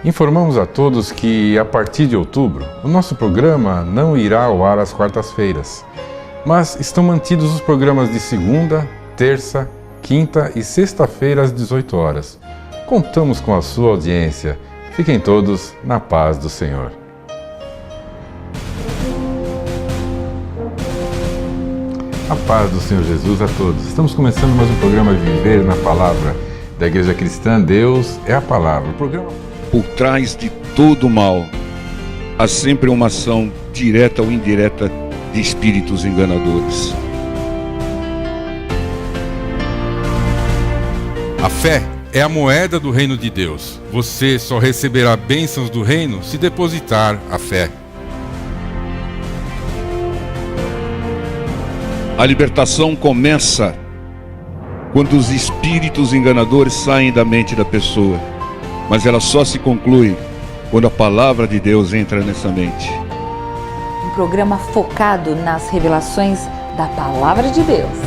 Informamos a todos que, a partir de outubro, o nosso programa não irá ao ar às quartas-feiras, mas estão mantidos os programas de segunda, terça, quinta e sexta-feira às 18 horas. Contamos com a sua audiência. Fiquem todos na paz do Senhor. A paz do Senhor Jesus a todos. Estamos começando mais um programa Viver na Palavra da Igreja Cristã. Deus é a Palavra. O programa... Por trás de todo mal, há sempre uma ação direta ou indireta de espíritos enganadores. A fé é a moeda do reino de Deus. Você só receberá bênçãos do reino se depositar a fé. A libertação começa quando os espíritos enganadores saem da mente da pessoa, mas ela só se conclui quando a palavra de Deus entra nessa mente. Um programa focado nas revelações da palavra de Deus.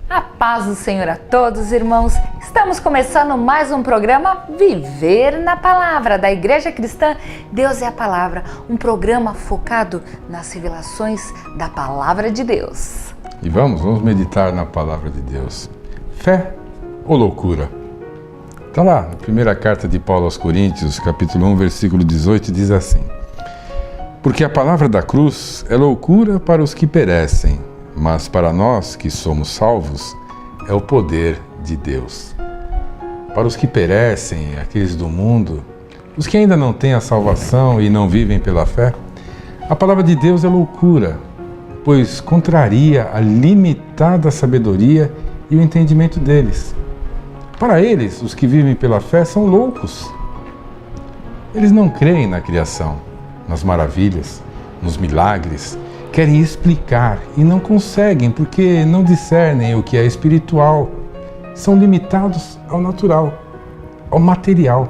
A paz do Senhor a todos, irmãos. Estamos começando mais um programa Viver na Palavra da Igreja Cristã. Deus é a Palavra, um programa focado nas revelações da Palavra de Deus. E vamos meditar na Palavra de Deus. Fé ou loucura? Está lá, na primeira carta de Paulo aos Coríntios, capítulo 1, versículo 18, diz assim: Porque a palavra da cruz é loucura para os que perecem, mas para nós que somos salvos, é o poder de Deus. Para os que perecem, aqueles do mundo, os que ainda não têm a salvação e não vivem pela fé, a palavra de Deus é loucura, pois contraria a limitada sabedoria e o entendimento deles. Para eles, os que vivem pela fé são loucos. Eles não creem na criação, nas maravilhas, nos milagres, querem explicar e não conseguem porque não discernem o que é espiritual. São limitados ao natural, ao material.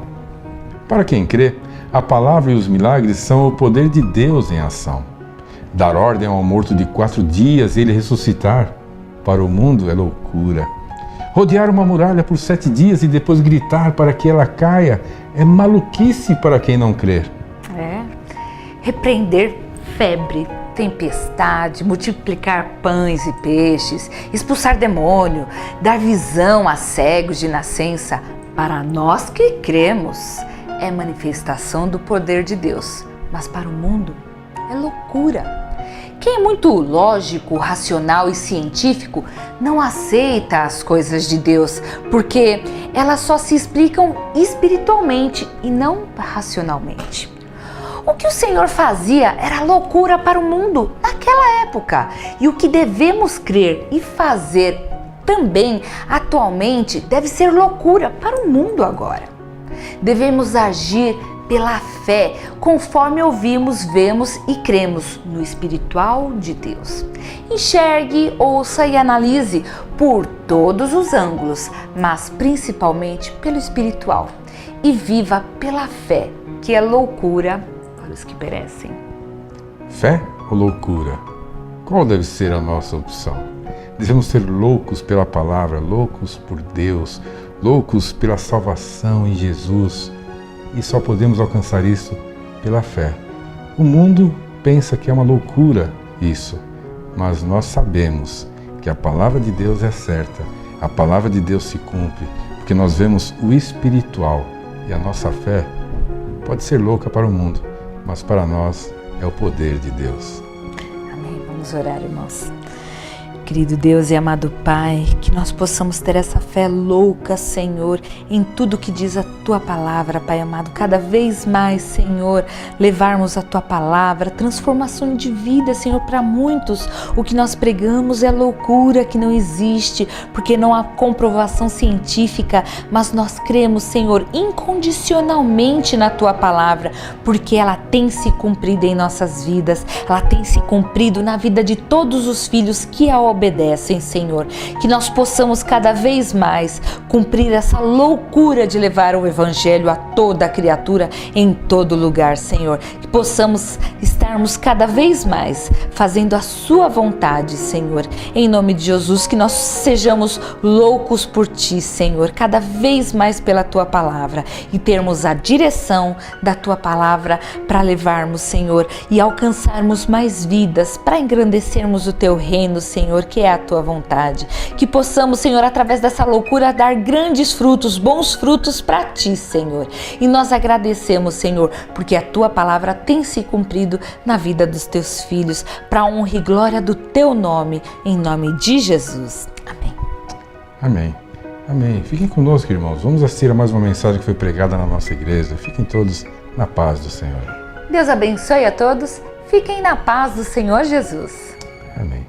Para quem crê, a palavra e os milagres são o poder de Deus em ação. Dar ordem ao morto de 4 dias e ele ressuscitar, para o mundo é loucura. Rodear uma muralha por 7 dias e depois gritar para que ela caia é maluquice para quem não crer. Repreender febre, tempestade, multiplicar pães e peixes, expulsar demônio, dar visão a cegos de nascença, para nós que cremos, é manifestação do poder de Deus, mas para o mundo é loucura. Quem é muito lógico, racional e científico não aceita as coisas de Deus, porque elas só se explicam espiritualmente e não racionalmente. O que o Senhor fazia era loucura para o mundo naquela época, e o que devemos crer e fazer também atualmente deve ser loucura para o mundo agora. Devemos agir pela fé, conforme ouvimos, vemos e cremos no espiritual de Deus. Enxergue, ouça e analise por todos os ângulos, mas principalmente pelo espiritual. E viva pela fé, que é loucura para os que perecem. Fé ou loucura? Qual deve ser a nossa opção? Devemos ser loucos pela palavra, loucos por Deus, loucos pela salvação em Jesus. E só podemos alcançar isso pela fé. O mundo pensa que é uma loucura isso, mas nós sabemos que a palavra de Deus é certa, a palavra de Deus se cumpre, porque nós vemos o espiritual e a nossa fé pode ser louca para o mundo, mas para nós é o poder de Deus. Amém. Vamos orar, irmãos. Querido Deus e amado Pai, que nós possamos ter essa fé louca, Senhor, em tudo que diz a Tua palavra, Pai amado. Cada vez mais, Senhor, levarmos a Tua palavra, transformação de vida, Senhor, para muitos. O que nós pregamos é loucura que não existe, porque não há comprovação científica, mas nós cremos, Senhor, incondicionalmente na Tua palavra, porque ela tem se cumprido em nossas vidas, ela tem se cumprido na vida de todos os filhos que a obedecem, Senhor. Que nós possamos cada vez mais cumprir essa loucura de levar o Evangelho a toda a criatura, em todo lugar, Senhor. Que possamos estar estarmos cada vez mais fazendo a sua vontade, Senhor. Em nome de Jesus, que nós sejamos loucos por Ti, Senhor, cada vez mais pela Tua palavra e termos a direção da Tua palavra para levarmos, Senhor, e alcançarmos mais vidas, para engrandecermos o Teu reino, Senhor, que é a Tua vontade. Que possamos, Senhor, através dessa loucura, dar grandes frutos, bons frutos para Ti, Senhor. E nós agradecemos, Senhor, porque a Tua palavra tem se cumprido na vida dos Teus filhos, para a honra e glória do Teu nome, em nome de Jesus. Amém. Amém. Amém. Fiquem conosco, irmãos. Vamos assistir a mais uma mensagem que foi pregada na nossa igreja. Fiquem todos na paz do Senhor. Deus abençoe a todos. Fiquem na paz do Senhor Jesus. Amém.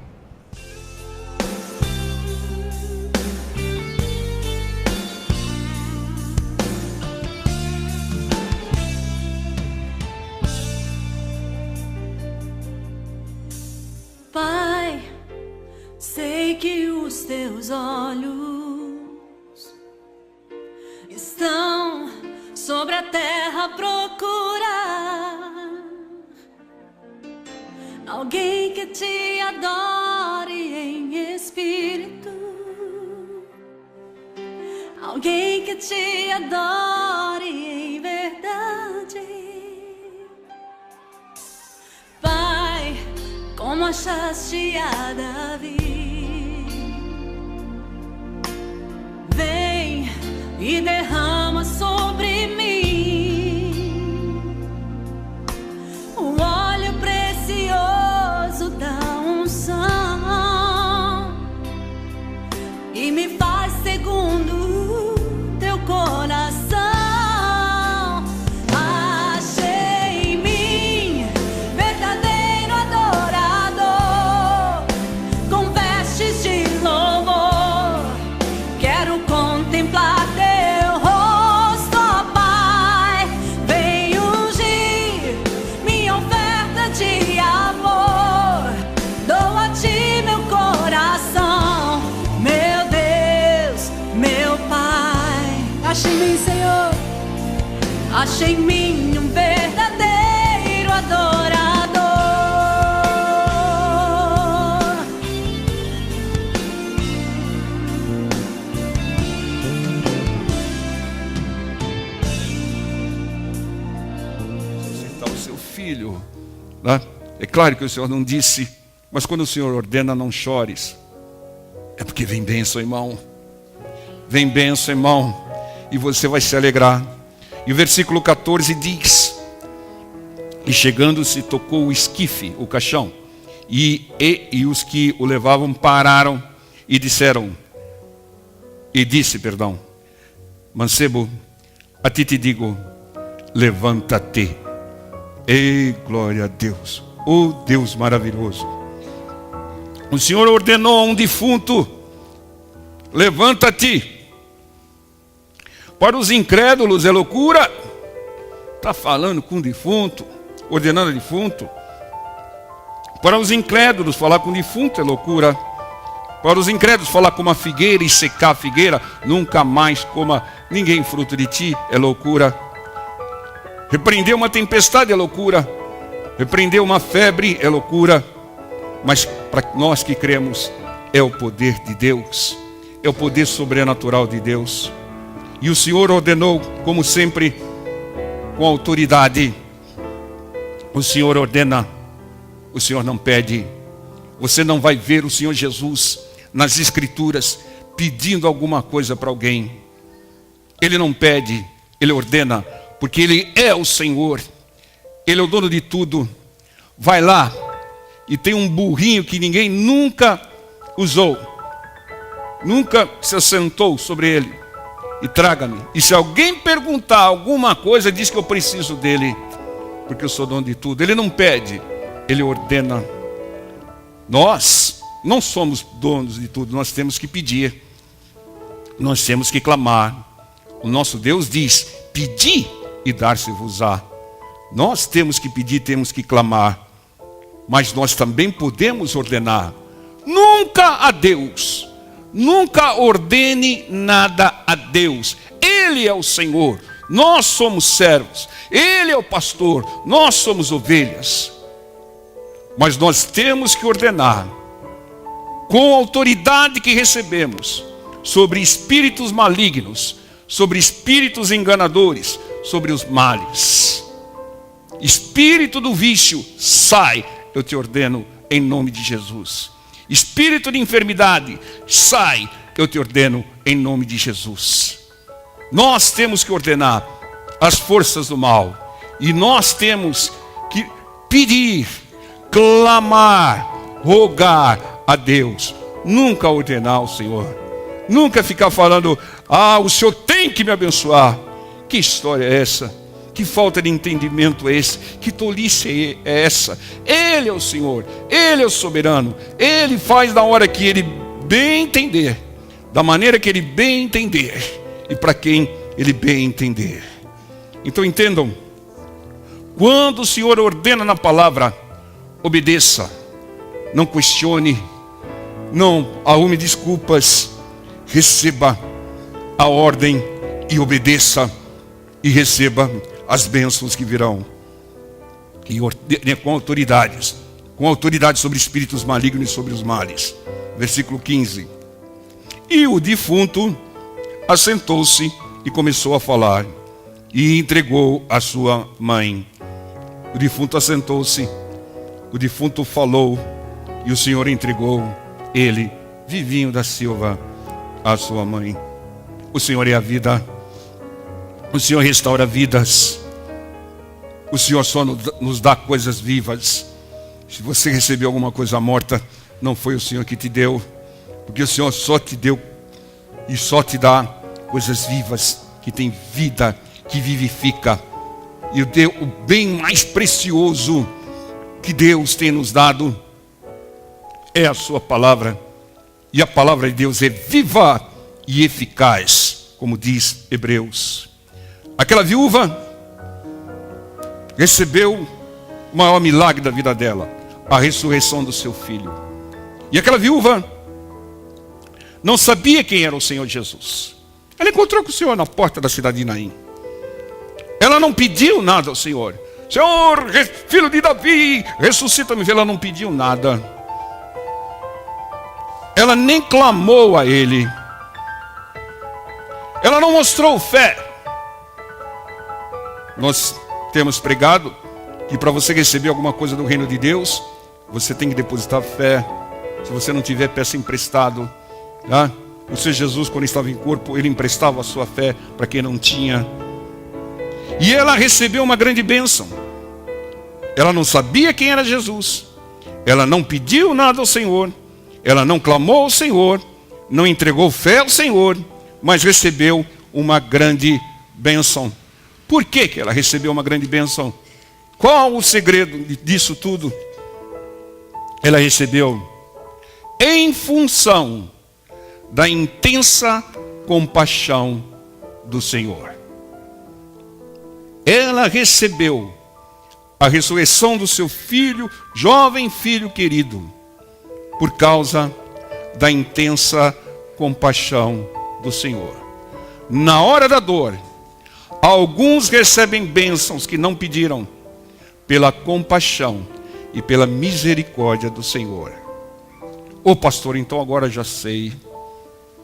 Pai, sei que os Teus olhos estão sobre a terra a procurar alguém que Te adore em espírito, alguém que Te adore em verdade. Pai, como achaste a Davi, vem e derrama sobre mim o óleo precioso da unção e me faz segundo Teu coração. Achei em mim verdadeiro adorador, com vestes de louvor. Quero contemplar Teu rosto, ó Pai. Vem ungir minha oferta de amor. Dou a Ti meu coração, meu Deus, meu Pai. Achei em mim, Senhor, achei em mim um verdadeiro adorador. Suscitar o seu filho, né? É claro que o Senhor não disse, mas quando o Senhor ordena, não chores. É porque vem bênção, irmão. Vem bênção, irmão, e você vai se alegrar. E o versículo 14 diz: e chegando-se, tocou o esquife, o caixão, e os que o levavam pararam e disse, mancebo, a ti te digo, levanta-te. Ei, glória a Deus, oh Deus maravilhoso. O Senhor ordenou a um defunto: levanta-te. Para os incrédulos é loucura. Está falando com o defunto, ordenando o defunto. Para os incrédulos, falar com o defunto é loucura. Para os incrédulos, falar com uma figueira e secar a figueira, nunca mais coma ninguém fruto de ti, é loucura. Repreender uma tempestade é loucura. Repreender uma febre é loucura. Mas para nós que cremos, é o poder de Deus, é o poder sobrenatural de Deus. E o Senhor ordenou, como sempre, com autoridade. O Senhor ordena, o Senhor não pede. Você não vai ver o Senhor Jesus nas Escrituras pedindo alguma coisa para alguém. Ele não pede, Ele ordena, porque Ele é o Senhor. Ele é o dono de tudo. Vai lá e tem um burrinho que ninguém nunca usou, nunca se assentou sobre ele, e traga-me. E se alguém perguntar alguma coisa, diz que eu preciso dele, porque eu sou dono de tudo. Ele não pede, Ele ordena. Nós não somos donos de tudo, nós temos que pedir, nós temos que clamar. O nosso Deus diz: pedi e dar-se-vos-á. Nós temos que pedir, temos que clamar, mas nós também podemos ordenar. Nunca a Deus, nunca ordene nada a Deus. Ele é o Senhor, nós somos servos. Ele é o pastor, nós somos ovelhas. Mas nós temos que ordenar, com a autoridade que recebemos, sobre espíritos malignos, sobre espíritos enganadores, sobre os males. Espírito do vício, sai, eu te ordeno em nome de Jesus. Espírito de enfermidade, sai, eu te ordeno em nome de Jesus. Nós temos que ordenar as forças do mal, e nós temos que pedir, clamar, rogar a Deus. Nunca ordenar ao Senhor, nunca ficar falando, o Senhor tem que me abençoar. Que história é essa? Que falta de entendimento é esse? Que tolice é essa? Ele é o Senhor, Ele é o soberano, Ele faz na hora que Ele bem entender, da maneira que Ele bem entender, e para quem Ele bem entender. Então entendam, quando o Senhor ordena na palavra, obedeça, não questione, não arrume desculpas, receba a ordem e obedeça, e receba as bênçãos que virão. E ordene com autoridade sobre espíritos malignos e sobre os males. Versículo 15. E o defunto assentou-se e começou a falar, e entregou a sua mãe. O defunto assentou-se, o defunto falou, e o Senhor entregou ele, Vivinho da Silva, a sua mãe. O Senhor é a vida, o Senhor restaura vidas, o Senhor só nos dá coisas vivas. Se você recebeu alguma coisa morta, não foi o Senhor que te deu, porque o Senhor só te deu e só te dá coisas vivas, que tem vida, que vivifica. E o bem mais precioso que Deus tem nos dado é a sua palavra. E a palavra de Deus é viva e eficaz, como diz Hebreus. Aquela viúva recebeu o maior milagre da vida dela, a ressurreição do seu filho. E aquela viúva não sabia quem era o Senhor Jesus. Ela encontrou com o Senhor na porta da cidade de Naim. Ela não pediu nada ao Senhor. Senhor, filho de Davi, ressuscita-me. Ela não pediu nada. Ela nem clamou a Ele. Ela não mostrou fé. Nós temos pregado que para você receber alguma coisa do reino de Deus, você tem que depositar fé. Se você não tiver, peça emprestado. Tá? O Senhor Jesus, quando estava em corpo, Ele emprestava a sua fé para quem não tinha. E ela recebeu uma grande bênção. Ela não sabia quem era Jesus. Ela não pediu nada ao Senhor. Ela não clamou ao Senhor. Não entregou fé ao Senhor. Mas recebeu uma grande bênção. Por que ela recebeu uma grande bênção? Qual o segredo disso tudo? Ela recebeu em função da intensa compaixão do Senhor. Ela recebeu a ressurreição do seu filho, jovem filho querido, por causa da intensa compaixão do Senhor. Na hora da dor, alguns recebem bênçãos que não pediram, pela compaixão e pela misericórdia do Senhor. Ô pastor, então agora já sei.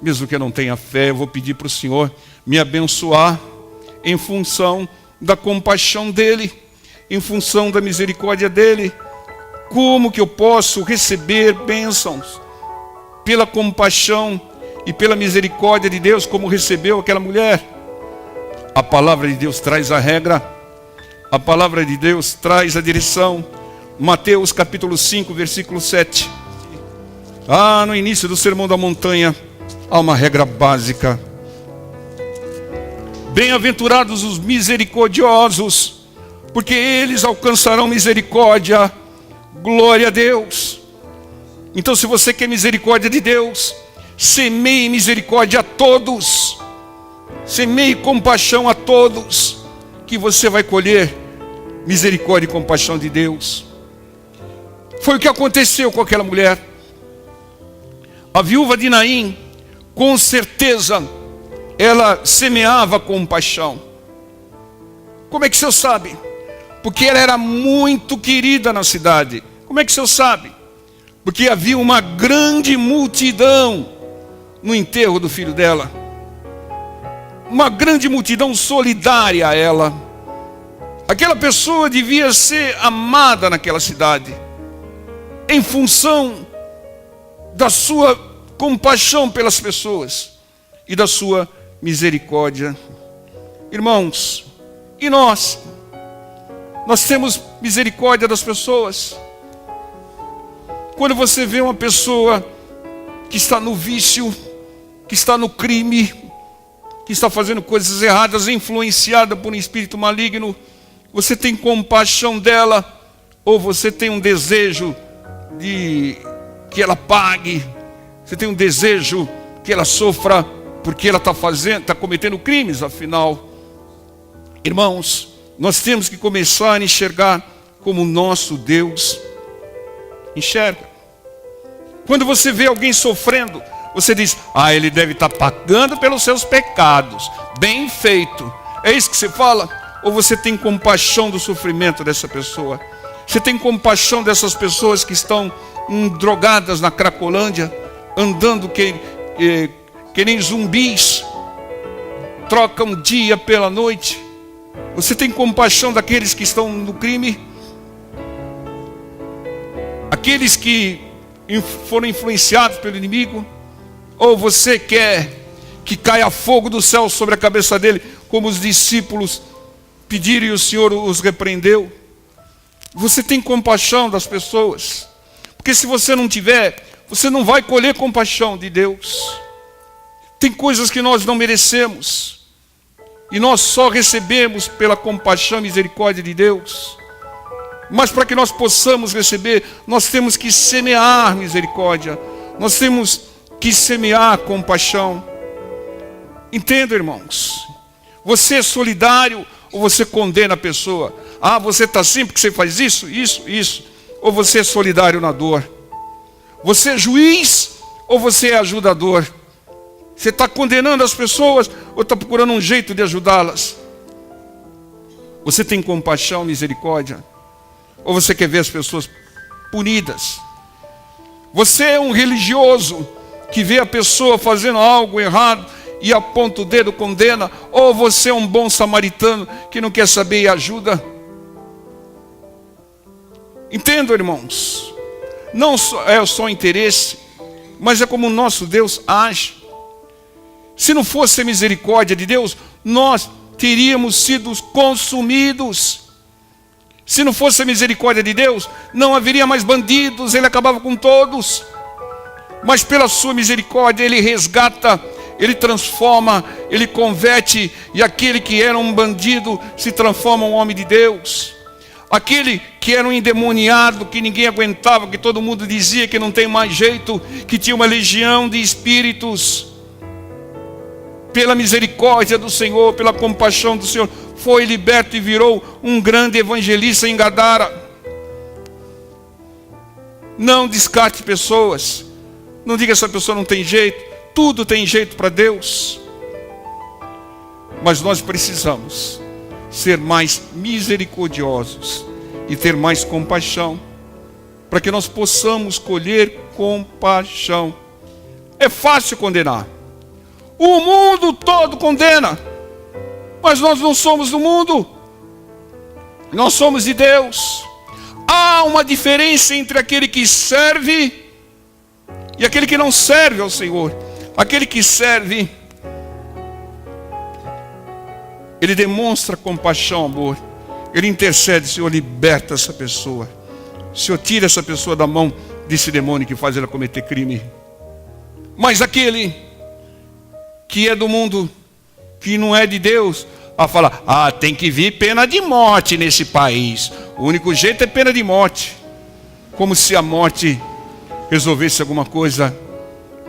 Mesmo que eu não tenha fé, eu vou pedir para o Senhor me abençoar em função da compaixão dEle, em função da misericórdia dEle. Como que eu posso receber bênçãos pela compaixão e pela misericórdia de Deus, como recebeu aquela mulher? A palavra de Deus traz a regra, a palavra de Deus traz a direção. Mateus capítulo 5, versículo 7. No início do Sermão da Montanha, há uma regra básica. Bem-aventurados os misericordiosos, porque eles alcançarão misericórdia. Glória a Deus. Então, se você quer misericórdia de Deus, semeie misericórdia a todos, semeie compaixão a todos, que você vai colher misericórdia e compaixão de Deus. Foi o que aconteceu com aquela mulher. A viúva de Naim, com certeza, ela semeava compaixão. Como é que o senhor sabe? Porque ela era muito querida na cidade. Como é que o senhor sabe? Porque havia uma grande multidão no enterro do filho dela. Uma grande multidão solidária a ela. Aquela pessoa devia ser amada naquela cidade, em função da sua compaixão pelas pessoas e da sua misericórdia. Irmãos, e nós? Nós temos misericórdia das pessoas. Quando você vê uma pessoa que está no vício, que está no crime, que está fazendo coisas erradas, influenciada por um espírito maligno, você tem compaixão dela, ou você tem um desejo de que ela pague, você tem um desejo que ela sofra, porque ela está cometendo crimes, afinal. Irmãos, nós temos que começar a enxergar como o nosso Deus enxerga. Quando você vê alguém sofrendo, você diz, ele deve estar pagando pelos seus pecados, bem feito. É isso que você fala? Ou você tem compaixão do sofrimento dessa pessoa? Você tem compaixão dessas pessoas que estão drogadas na Cracolândia, andando que nem zumbis, trocam dia pela noite? Você tem compaixão daqueles que estão no crime? Aqueles que foram influenciados pelo inimigo? Ou você quer que caia fogo do céu sobre a cabeça dele, como os discípulos pediram e o Senhor os repreendeu? Você tem compaixão das pessoas? Porque se você não tiver, você não vai colher compaixão de Deus. Tem coisas que nós não merecemos, e nós só recebemos pela compaixão e misericórdia de Deus. Mas para que nós possamos receber, nós temos que semear misericórdia, nós temos que semear compaixão. Entenda, irmãos, você é solidário ou você condena a pessoa? Você está assim porque você faz isso. Ou você é solidário na dor? Você é juiz ou você é ajudador? Você está condenando as pessoas ou está procurando um jeito de ajudá-las? Você tem compaixão, misericórdia? Ou você quer ver as pessoas punidas? Você é um religioso que vê a pessoa fazendo algo errado e aponta o dedo, condena? Ou você é um bom samaritano que não quer saber e ajuda? Entendam, irmãos, não é só interesse, mas é como o nosso Deus age. Se não fosse a misericórdia de Deus, nós teríamos sido consumidos. Se não fosse a misericórdia de Deus, não haveria mais bandidos, ele acabava com todos. Mas pela sua misericórdia, ele resgata, ele transforma, ele converte, e aquele que era um bandido se transforma em um homem de Deus. Aquele que era um endemoniado, que ninguém aguentava, que todo mundo dizia que não tem mais jeito, que tinha uma legião de espíritos, pela misericórdia do Senhor, pela compaixão do Senhor, foi liberto e virou um grande evangelista em Gadara. Não descarte pessoas. Não diga que essa pessoa não tem jeito. Tudo tem jeito para Deus. Mas nós precisamos ser mais misericordiosos e ter mais compaixão, para que nós possamos colher compaixão. É fácil condenar. O mundo todo condena, mas nós não somos do mundo, nós somos de Deus. Há uma diferença entre aquele que serve e aquele que não serve ao Senhor. Aquele que serve, ele demonstra compaixão, amor. Ele intercede, Senhor, liberta essa pessoa. Senhor, tira essa pessoa da mão desse demônio que faz ela cometer crime. Mas aquele que é do mundo, que não é de Deus, a falar, tem que vir pena de morte nesse país. O único jeito é pena de morte. Como se a morte resolvesse alguma coisa.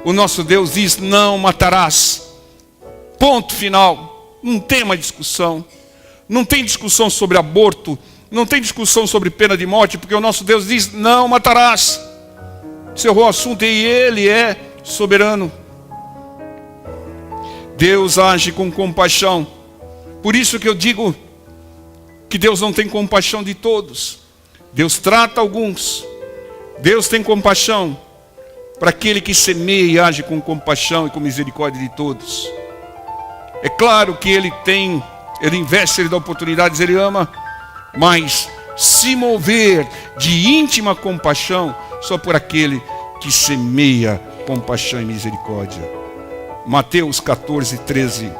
O nosso Deus diz, não matarás. Ponto final. Não tem uma discussão. Não tem discussão sobre aborto. Não tem discussão sobre pena de morte, porque o nosso Deus diz, não matarás. Encerrou o assunto e ele é soberano. Deus age com compaixão. Por isso que eu digo que Deus não tem compaixão de todos. Deus trata alguns, Deus tem compaixão para aquele que semeia e age com compaixão e com misericórdia de todos. É claro que Ele investe, Ele dá oportunidades, Ele ama, mas se mover de íntima compaixão só por aquele que semeia compaixão e misericórdia. Mateus 14, 13.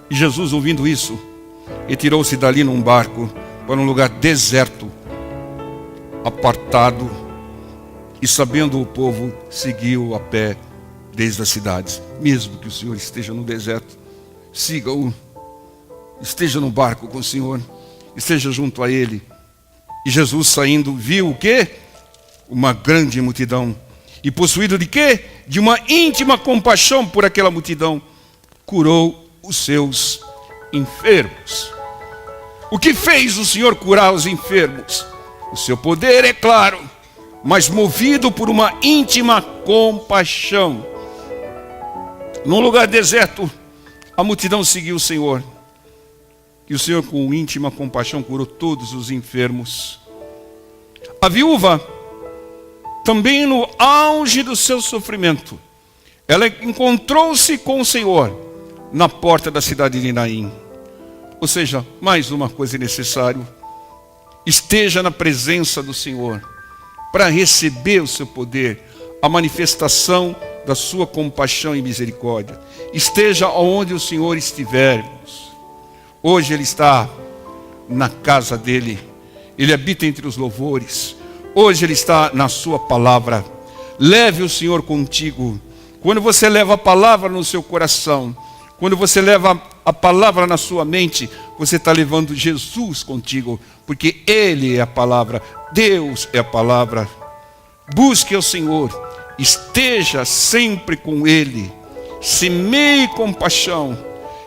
E Jesus, ouvindo isso, retirou-se dali num barco para um lugar deserto, apartado, e sabendo o povo, seguiu a pé desde as cidades. Mesmo que o Senhor esteja no deserto, siga-o, esteja no barco com o Senhor, esteja junto a Ele. E Jesus, saindo, viu o quê? Uma grande multidão. E possuído de quê? De uma íntima compaixão por aquela multidão, curou os seus enfermos. O que fez o Senhor curar os enfermos? O seu poder, é claro, mas movido por uma íntima compaixão. Num lugar deserto, a multidão seguiu o Senhor. E o Senhor, com íntima compaixão, curou todos os enfermos. A viúva, também no auge do seu sofrimento, ela encontrou-se com o Senhor na porta da cidade de Naim. Ou seja, mais uma coisa necessária: esteja na presença do Senhor para receber o seu poder, a manifestação da sua compaixão e misericórdia. Esteja onde o Senhor estiver. Hoje Ele está na casa dEle, Ele habita entre os louvores. Hoje Ele está na sua palavra. Leve o Senhor contigo. Quando você leva a palavra no seu coração, quando você leva a palavra na sua mente, você está levando Jesus contigo, porque Ele é a palavra, Deus é a palavra. Busque o Senhor, esteja sempre com Ele, semeie compaixão,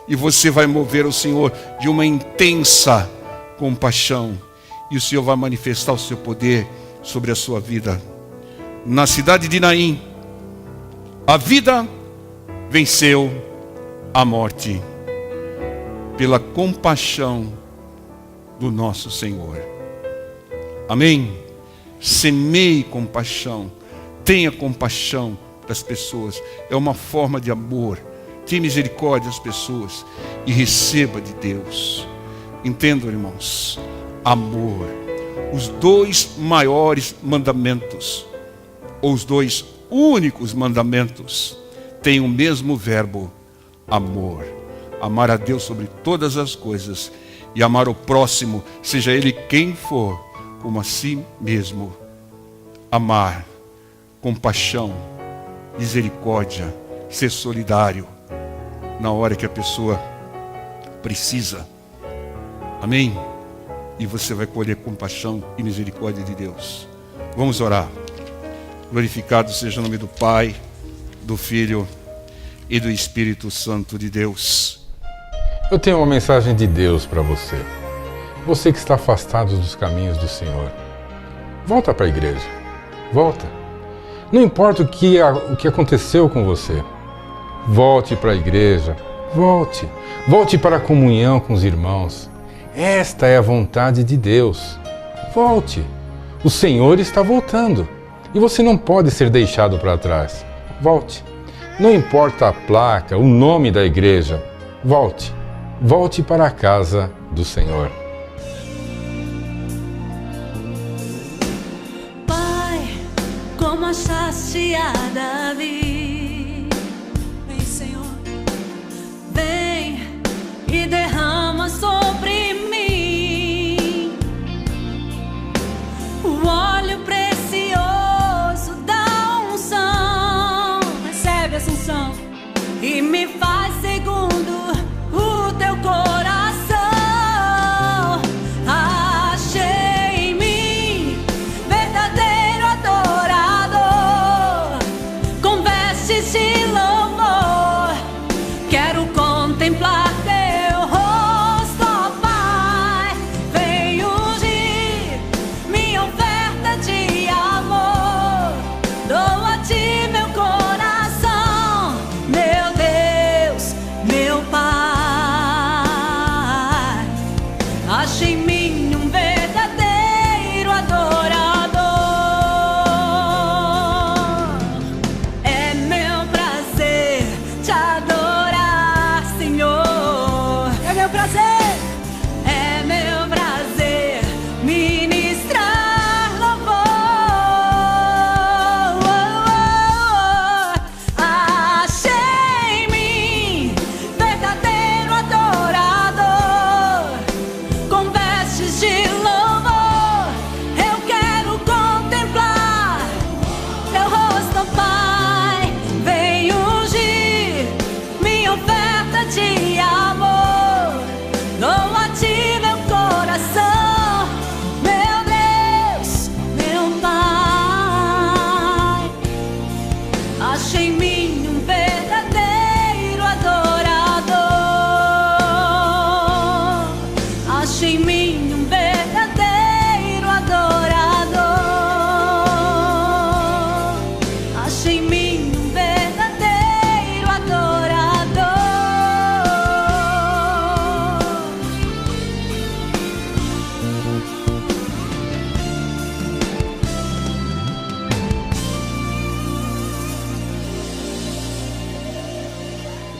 e você vai mover o Senhor de uma intensa compaixão, e o Senhor vai manifestar o seu poder sobre a sua vida. Na cidade de Naim, a vida venceu a morte pela compaixão do nosso Senhor. Amém? Semeie compaixão, tenha compaixão das pessoas, é uma forma de amor. Tenha misericórdia das pessoas e receba de Deus. Entendam, irmãos, amor. Os dois maiores mandamentos, ou os dois únicos mandamentos, têm o mesmo verbo: amor. Amar a Deus sobre todas as coisas e amar o próximo, seja ele quem for, como a si mesmo. Amar, compaixão, misericórdia, ser solidário na hora que a pessoa precisa. Amém? E você vai colher compaixão e misericórdia de Deus. Vamos orar. Glorificado seja o nome do Pai, do Filho e do Espírito Santo de Deus. Eu tenho uma mensagem de Deus para você. Você que está afastado dos caminhos do Senhor, volta para a igreja. Volta. Não importa o que aconteceu com você. Volte para a igreja. Volte. Volte para a comunhão com os irmãos. Esta é a vontade de Deus. Volte. O Senhor está voltando. E você não pode ser deixado para trás. Volte. Não importa a placa, o nome da igreja. Volte. Volte para a casa do Senhor. Pai, como achaste a Davi, vem, Senhor, vem e derrama sobre mim o óleo precioso da unção. Recebe essa unção e me faz segundo o teu coração. Achei em mim verdadeiro adorador, com vestes de louvor. Quero contemplar teu rosto, ó Pai. Vem ungir minha oferta de amor. Dou a ti meu coração, meu Deus.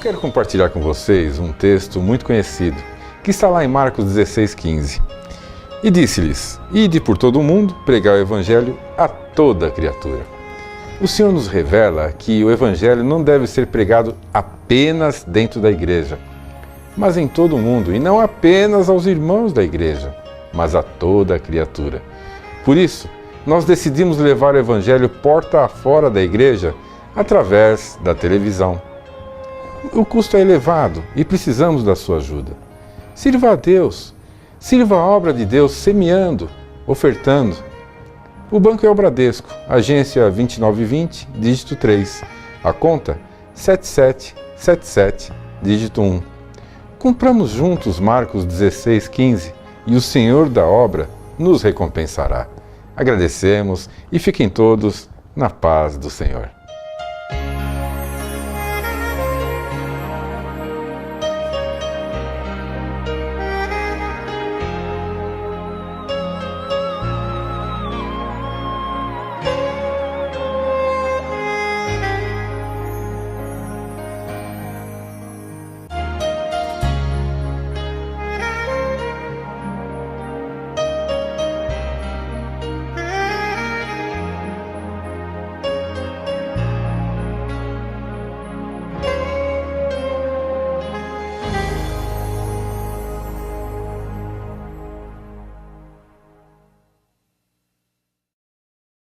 quero compartilhar com vocês um texto muito conhecido, que está lá em Marcos 16,15. E disse-lhes: Ide por todo o mundo, pregai o Evangelho a toda criatura. O Senhor nos revela que o Evangelho não deve ser pregado apenas dentro da igreja, mas em todo o mundo, e não apenas aos irmãos da igreja, mas a toda criatura. Por isso, nós decidimos levar o Evangelho porta afora da igreja através da televisão. O custo é elevado e precisamos da sua ajuda. Sirva a Deus, sirva a obra de Deus semeando, ofertando. O banco é o Bradesco, agência 2920, dígito 3. A conta 7777, dígito 1. Cumpramos juntos Marcos 16,15 e o Senhor da obra nos recompensará. Agradecemos e fiquem todos na paz do Senhor.